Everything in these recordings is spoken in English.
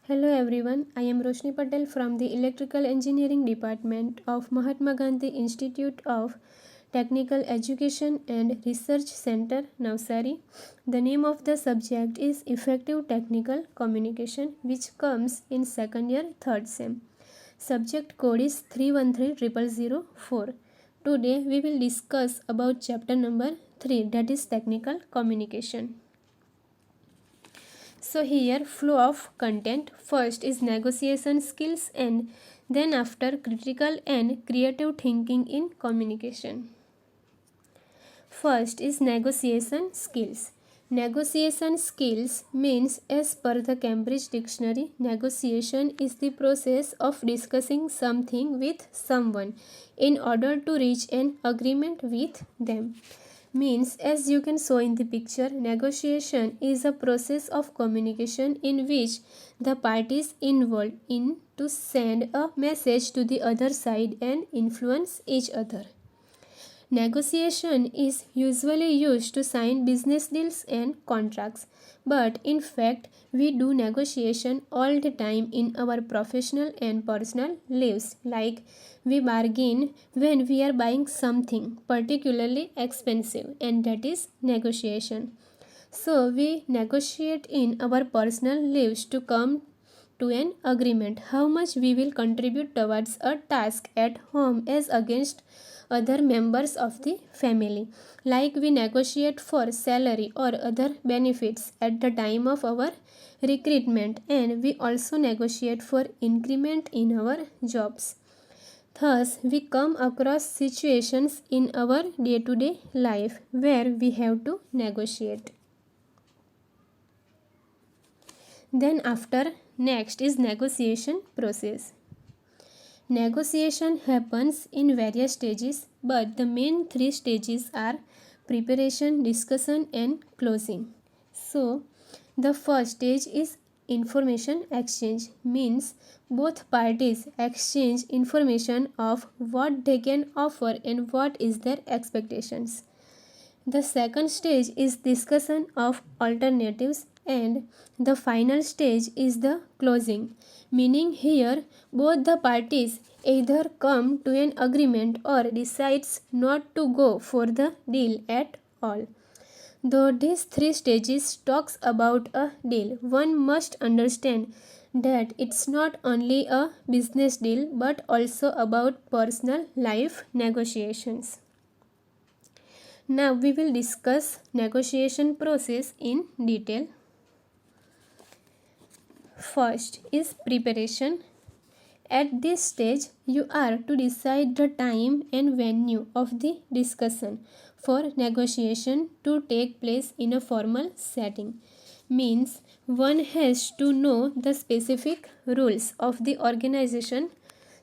Hello everyone, I am Roshni Patel from the Electrical Engineering Department of Mahatma Gandhi Institute of Technical Education and Research Center, Navsari. The name of the subject is Effective Technical Communication, which comes in second year, third sem. Subject code is 313004. Today we will discuss about chapter number 3, that is Technical Communication. So here flow of content. First is negotiation skills and then after critical and creative thinking in communication. First is negotiation skills. Negotiation skills means, as per the Cambridge Dictionary, negotiation is the process of discussing something with someone in order to reach an agreement with them. Means, as you can show in the picture, negotiation is a process of communication in which the parties involved in to send a message to the other side and influence each other. Negotiation is usually used to sign business deals and contracts, but in fact, we do negotiation all the time in our professional and personal lives. Like we bargain when we are buying something particularly expensive, and that is negotiation. So, we negotiate in our personal lives to come to an agreement how much we will contribute towards a task at home as against other members of the family, like we negotiate for salary or other benefits at the time of our recruitment, and we also negotiate for increment in our jobs. Thus, we come across situations in our day-to-day life where we have to negotiate. Then after, next is negotiation process. Negotiation happens in various stages, but the main three stages are preparation, discussion, and closing. So, the first stage is information exchange, means both parties exchange information of what they can offer and what is their expectations. The second stage is discussion of alternatives, and the final stage is the closing, meaning here both the parties either come to an agreement or decides not to go for the deal at all. Though these three stages talks about a deal, one must understand that it's not only a business deal but also about personal life negotiations. Now we will discuss negotiation process in detail. First is preparation. At this stage, you are to decide the time and venue of the discussion for negotiation to take place in a formal setting. Means one has to know the specific rules of the organization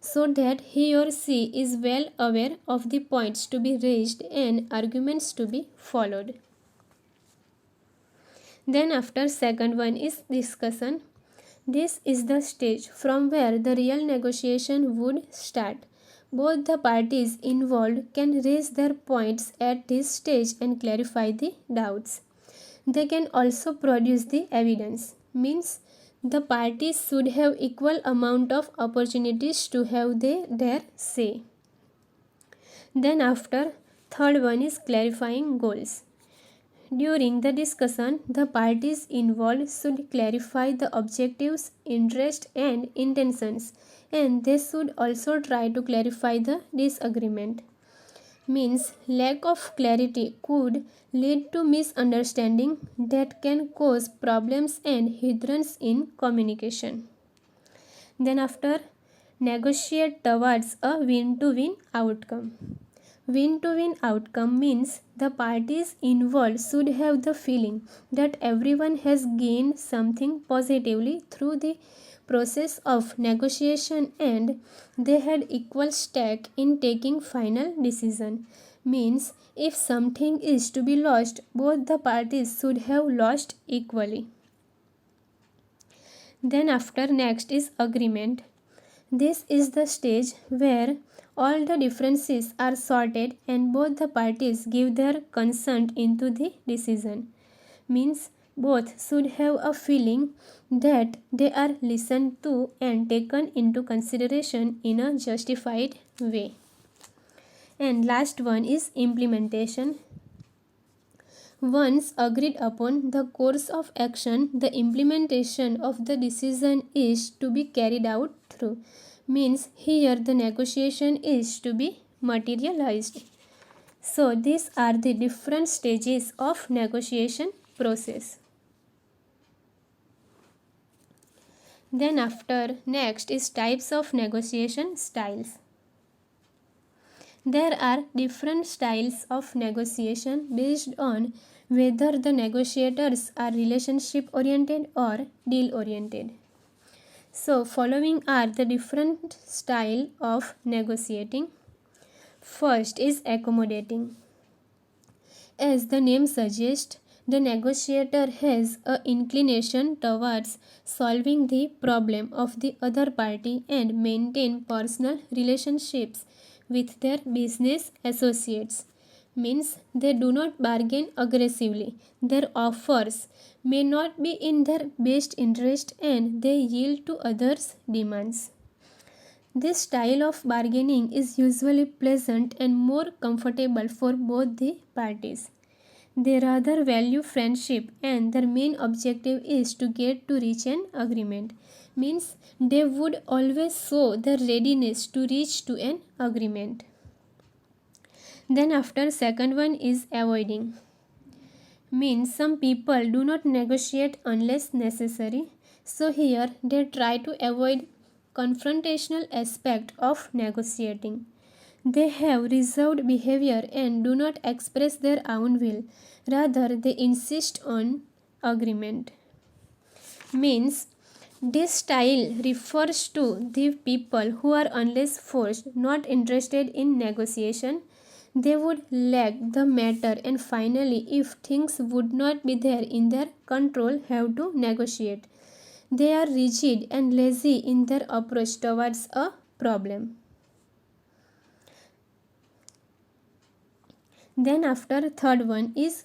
so that he or she is well aware of the points to be raised and arguments to be followed. Then after, second one is discussion. This is the stage from where the real negotiation would start. Both the parties involved can raise their points at this stage and clarify the doubts. They can also produce the evidence. Means the parties should have equal amount of opportunities to have their say. Then after, third one is clarifying goals. During the discussion, the parties involved should clarify the objectives, interests, and intentions, and they should also try to clarify the disagreement. Means lack of clarity could lead to misunderstanding that can cause problems and hindrance in communication. Then after, negotiate towards a win-to-win outcome. Win-to-win outcome means the parties involved should have the feeling that everyone has gained something positively through the process of negotiation and they had equal stake in taking final decision. Means if something is to be lost, both the parties should have lost equally. Then after, next is agreement. This is the stage where all the differences are sorted and both the parties give their consent into the decision. Means Both should have a feeling that they are listened to and taken into consideration in a justified way. And last one is implementation. Once agreed upon the course of action, the implementation of the decision is to be carried out through. Means here the negotiation is to be materialized. So these are the different stages of negotiation process. Then after next is types of negotiation styles. There are different styles of negotiation based on whether the negotiators are relationship oriented or deal oriented. So following are the different style of negotiating. First is accommodating. As the name suggests, the negotiator has an inclination towards solving the problem of the other party and maintain personal relationships with their business associates. Means they do not bargain aggressively. Their offers may not be in their best interest and they yield to others' demands. This style of bargaining is usually pleasant and more comfortable for both the parties. They rather value friendship and their main objective is to get to reach an agreement. Means they would always show their readiness to reach to an agreement. Then after second one is avoiding. Means some people do not negotiate unless necessary. So here they try to avoid confrontational aspect of negotiating. They have reserved behavior and do not express their own will. Rather, they insist on agreement. Means this style refers to the people who are unless forced, not interested in negotiation. They would lag the matter and finally, if things would not be there in their control, have to negotiate. They are rigid and lazy in their approach towards a problem. Then after third one is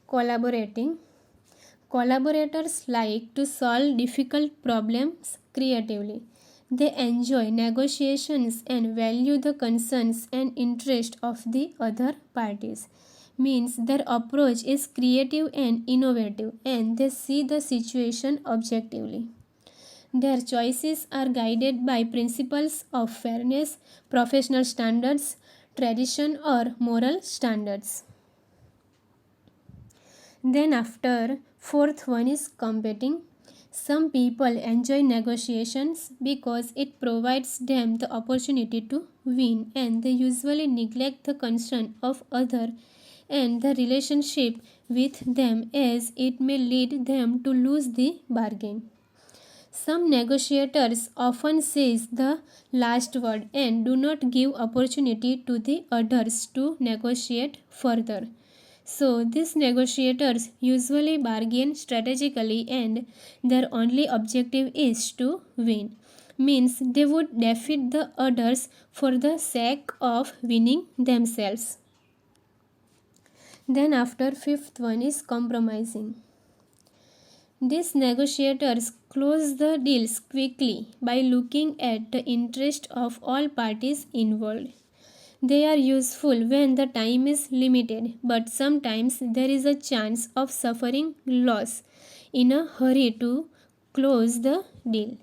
collaborating. Collaborators like to solve difficult problems creatively. They enjoy negotiations and value the concerns and interest of the other parties. Means their approach is creative and innovative and they see the situation objectively. Their choices are guided by principles of fairness, professional standards, tradition or moral standards. Then after fourth one is competing. Some people enjoy negotiations because it provides them the opportunity to win and they usually neglect the concern of other and the relationship with them as it may lead them to lose the bargain. Some negotiators often says the last word and do not give opportunity to the others to negotiate further. So these negotiators usually bargain strategically and their only objective is to win. Means they would defeat the others for the sake of winning themselves. Then after fifth one is compromising. These negotiators close the deals quickly by looking at the interest of all parties involved. They are useful when the time is limited, but sometimes there is a chance of suffering loss in a hurry to close the deal.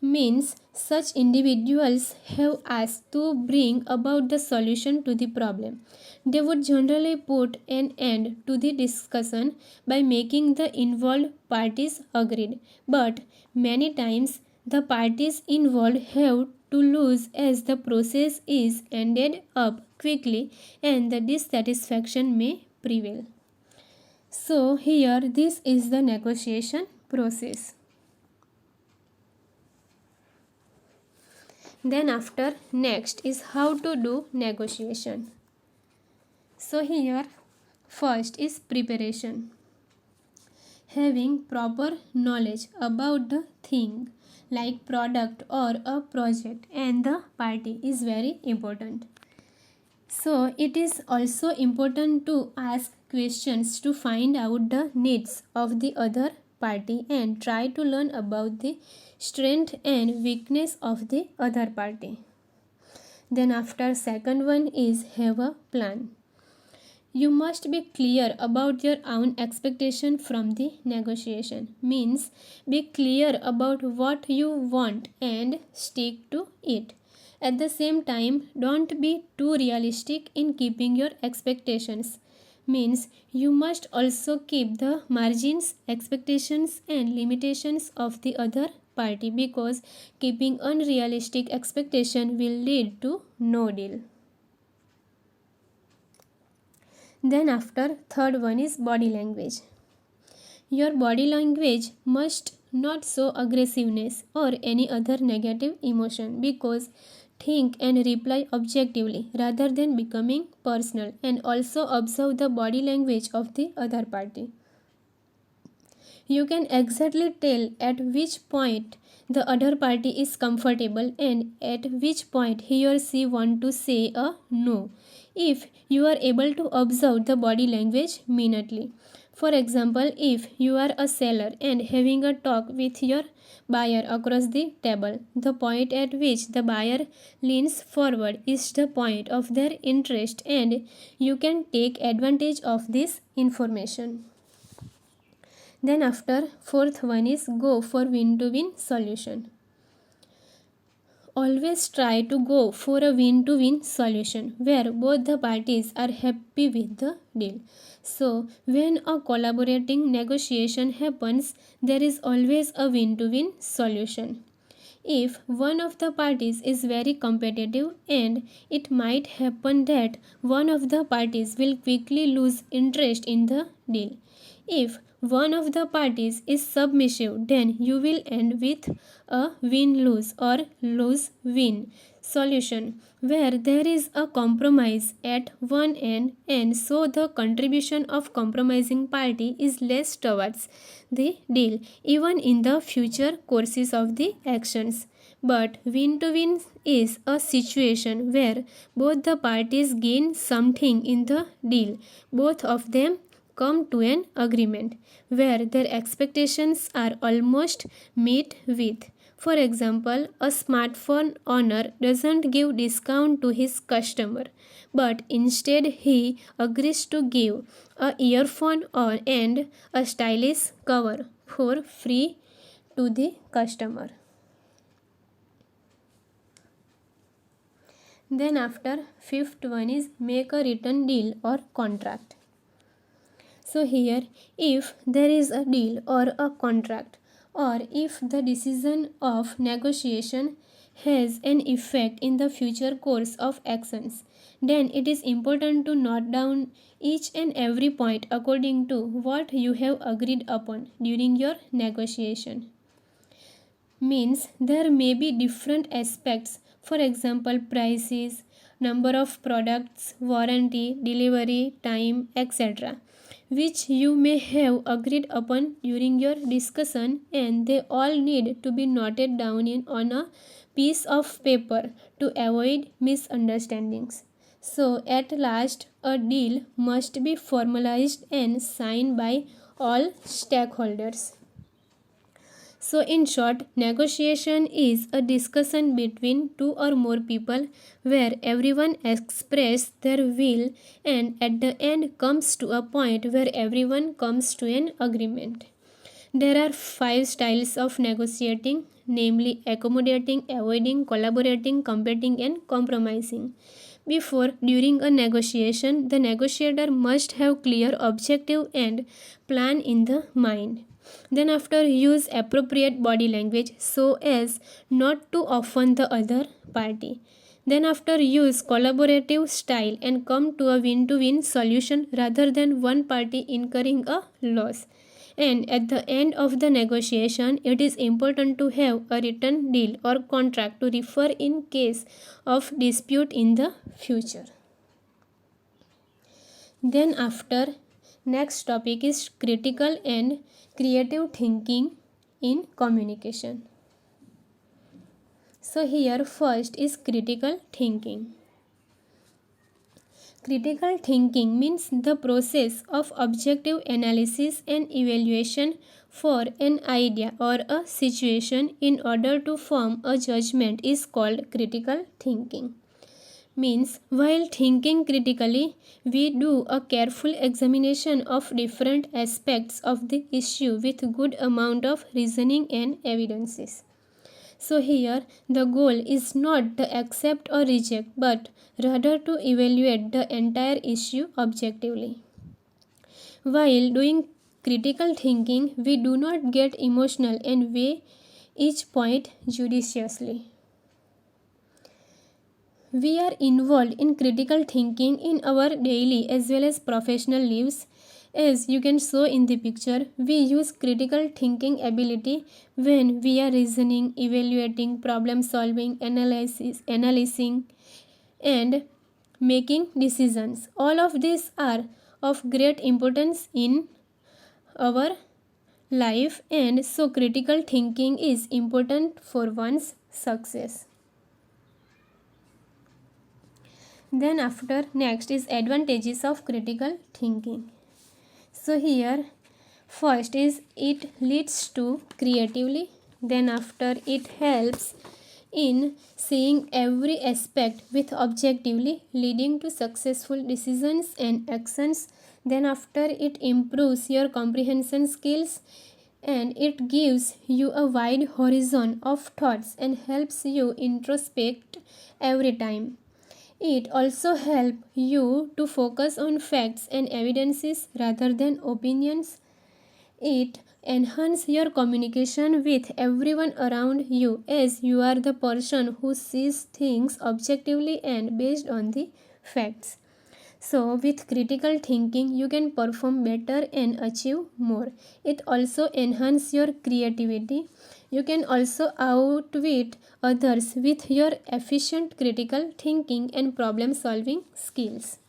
Means such individuals have asked to bring about the solution to the problem. They would generally put an end to the discussion by making the involved parties agreed, but many times the parties involved have to lose as the process is ended up quickly and the dissatisfaction may prevail. So here this is the negotiation process. Then after next is how to do negotiation. So here first is preparation. Having proper knowledge about the thing like product or a project and the party is very important. So it is also important to ask questions to find out the needs of the other party and try to learn about the strength and weakness of the other party. Then after second one is have a plan. You must be clear about your own expectation from the negotiation. Means be clear about what you want and stick to it. At the same time, don't be too realistic in keeping your expectations. Means you must also keep the margins, expectations, and limitations of the other party, because keeping unrealistic expectation will lead to no deal. Then after third one is body language. Your body language must not show aggressiveness or any other negative emotion, because think and reply objectively rather than becoming personal, and also observe the body language of the other party. You can exactly tell at which point the other party is comfortable and at which point he or she want to say a no, if you are able to observe the body language minutely. For example, if you are a seller and having a talk with your buyer across the table, the point at which the buyer leans forward is the point of their interest, and you can take advantage of this information. Then after fourth one is go for win-to-win solution. Always try to go for a win-to-win solution where both the parties are happy with the deal. So when a collaborating negotiation happens, there is always a win-to-win solution. If one of the parties is very competitive, and it might happen that one of the parties will quickly lose interest in the deal. If one of the parties is submissive, then you will end with a win-lose or lose-win solution where there is a compromise at one end, and so the contribution of compromising party is less towards the deal even in the future courses of the actions. But win to win is a situation where both the parties gain something in the deal. Both of them come to an agreement where their expectations are almost met with. For example, a smartphone owner doesn't give discount to his customer, but instead he agrees to give a earphone or and a stylish cover for free to the customer. Then after fifth one is make a written deal or contract. So here, if there is a deal or a contract, or if the decision of negotiation has an effect in the future course of actions, then it is important to note down each and every point according to what you have agreed upon during your negotiation. Means there may be different aspects, for example prices, number of products, warranty, delivery time, etc., which you may have agreed upon during your discussion, and they all need to be noted down on a piece of paper to avoid misunderstandings. So at last a deal must be formalized and signed by all stakeholders. So, in short, negotiation is a discussion between two or more people where everyone expresses their will, and at the end comes to a point where everyone comes to an agreement. There are 5 styles of negotiating, namely accommodating, avoiding, collaborating, competing, and compromising. Before, during a negotiation, the negotiator must have clear objective and plan in the mind. Then after, use appropriate body language so as not to offend the other party. Then after, use collaborative style and come to a win-to-win solution rather than one party incurring a loss. And at the end of the negotiation, it is important to have a written deal or contract to refer in case of dispute in the future. Then after, next topic is critical and creative thinking in communication. So here first is critical thinking. Critical thinking means the process of objective analysis and evaluation for an idea or a situation in order to form a judgment is called critical thinking. Means while thinking critically, we do a careful examination of different aspects of the issue with good amount of reasoning and evidences. So here the goal is not to accept or reject but rather to evaluate the entire issue objectively. While doing critical thinking, we do not get emotional and weigh each point judiciously. We are involved in critical thinking in our daily as well as professional lives. As you can see in the picture, we use critical thinking ability when we are reasoning, evaluating, problem solving, analyzing, and making decisions. All of these are of great importance in our life, and so critical thinking is important for one's success. Then after next is advantages of critical thinking. So here first is it leads to creatively, then after it helps in seeing every aspect with objectively leading to successful decisions and actions, then after it improves your comprehension skills and it gives you a wide horizon of thoughts and helps you introspect every time. It also helps you to focus on facts and evidences rather than opinions. It enhances your communication with everyone around you as you are the person who sees things objectively and based on the facts. So, with critical thinking, you can perform better and achieve more. It also enhances your creativity. You can also outwit others with your efficient critical thinking and problem solving skills.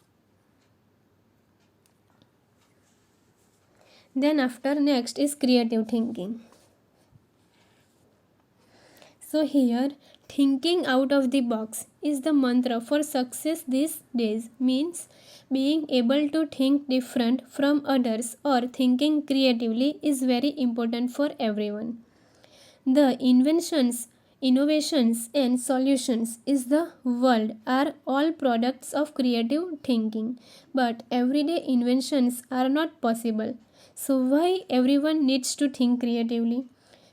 Then after next is creative thinking. So here thinking out of the box is the mantra for success these days. Means being able to think different from others or thinking creatively is very important for everyone. The inventions, innovations and solutions is the world are all products of creative thinking, but everyday inventions are not possible. So why everyone needs to think creatively?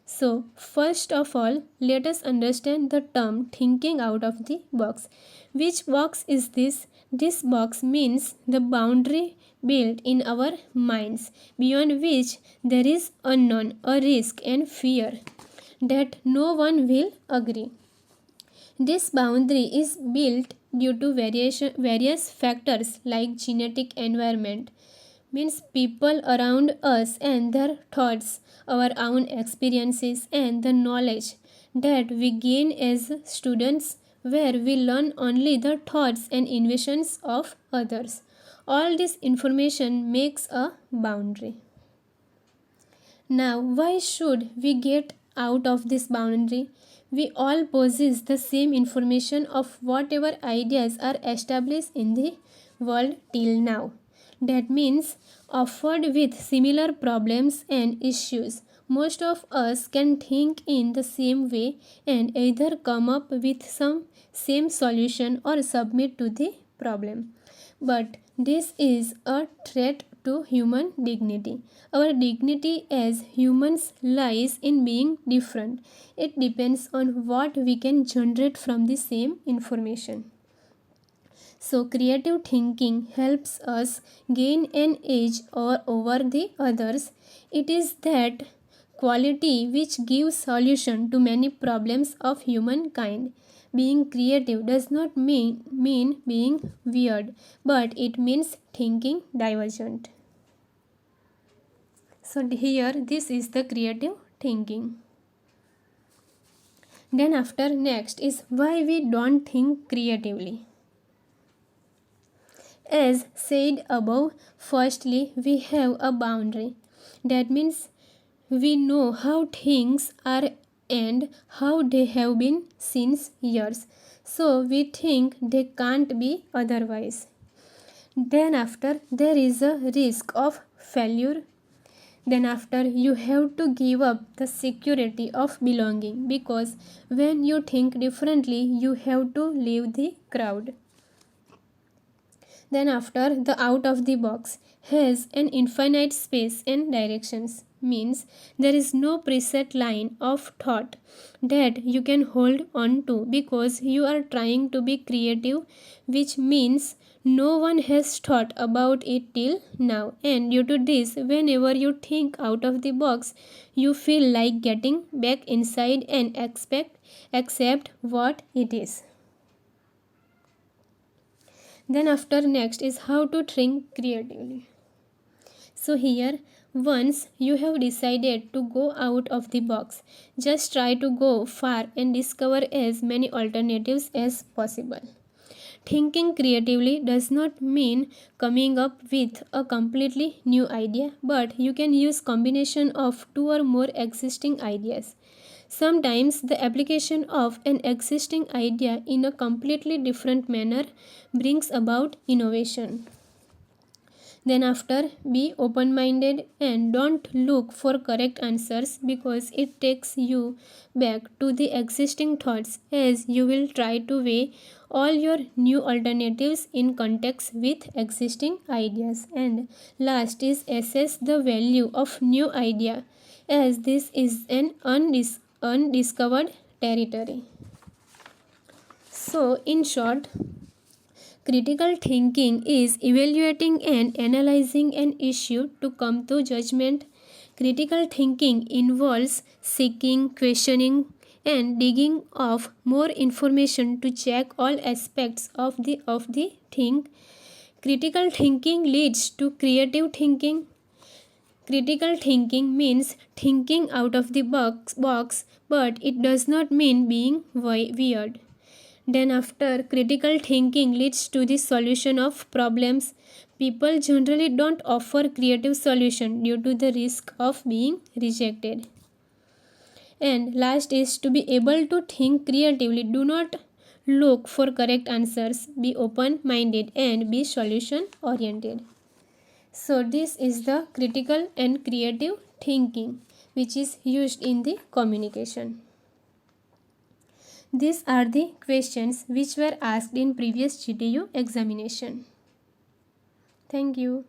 So first of all, let us understand the term thinking out of the box. Which box is this? This box means the boundary built in our minds beyond which there is unknown, a risk and fear that no one will agree. This boundary is built due to various factors like genetic environment, means people around us and their thoughts, our own experiences and the knowledge that we gain as students where we learn only the thoughts and inventions of others. All this information makes a boundary. Now, why should we get out of this boundary? We all possess the same information of whatever ideas are established in the world till now. That means, offered with similar problems and issues, most of us can think in the same way and either come up with some same solution or submit to the problem. But this is a threat to human dignity. Our dignity as humans lies in being different. It depends on what we can generate from the same information. So, creative thinking helps us gain an edge over the others. It is that quality which gives solution to many problems of humankind. Being creative does not mean being weird, but it means thinking divergent. So here this is the creative thinking. Then after next is why we don't think creatively. As said above, firstly we have a boundary. That means we know how things are and how they have been since years. So we think they can't be otherwise. Then after, there is a risk of failure. Then after, you have to give up the security of belonging, because when you think differently, you have to leave the crowd. Then after, the out of the box has an infinite space and directions, means there is no preset line of thought that you can hold on to, because you are trying to be creative, which means no one has thought about it till now. And due to this, whenever you think out of the box, you feel like getting back inside and accept what it is. Then after, next is how to think creatively. So here, once you have decided to go out of the box, just try to go far and discover as many alternatives as possible. Thinking creatively does not mean coming up with a completely new idea, but you can use combination of two or more existing ideas. Sometimes the application of an existing idea in a completely different manner brings about innovation. Then after, be open-minded and don't look for correct answers, because it takes you back to the existing thoughts, as you will try to weigh all your new alternatives in context with existing ideas. And last is assess the value of new idea, as this is an undiscovered territory. So in short, critical thinking is evaluating and analyzing an issue to come to judgment. Critical thinking involves seeking, questioning, and digging of more information to check all aspects of the thing. Critical thinking leads to creative thinking. Critical thinking means thinking out of the box, but it does not mean being weird. Then after, critical thinking leads to the solution of problems. People generally don't offer creative solution due to the risk of being rejected. And last is to be able to think creatively. Do not look for correct answers. Be open-minded and be solution-oriented. So this is the critical and creative thinking which is used in the communication. These are the questions which were asked in previous GTU examination. Thank you.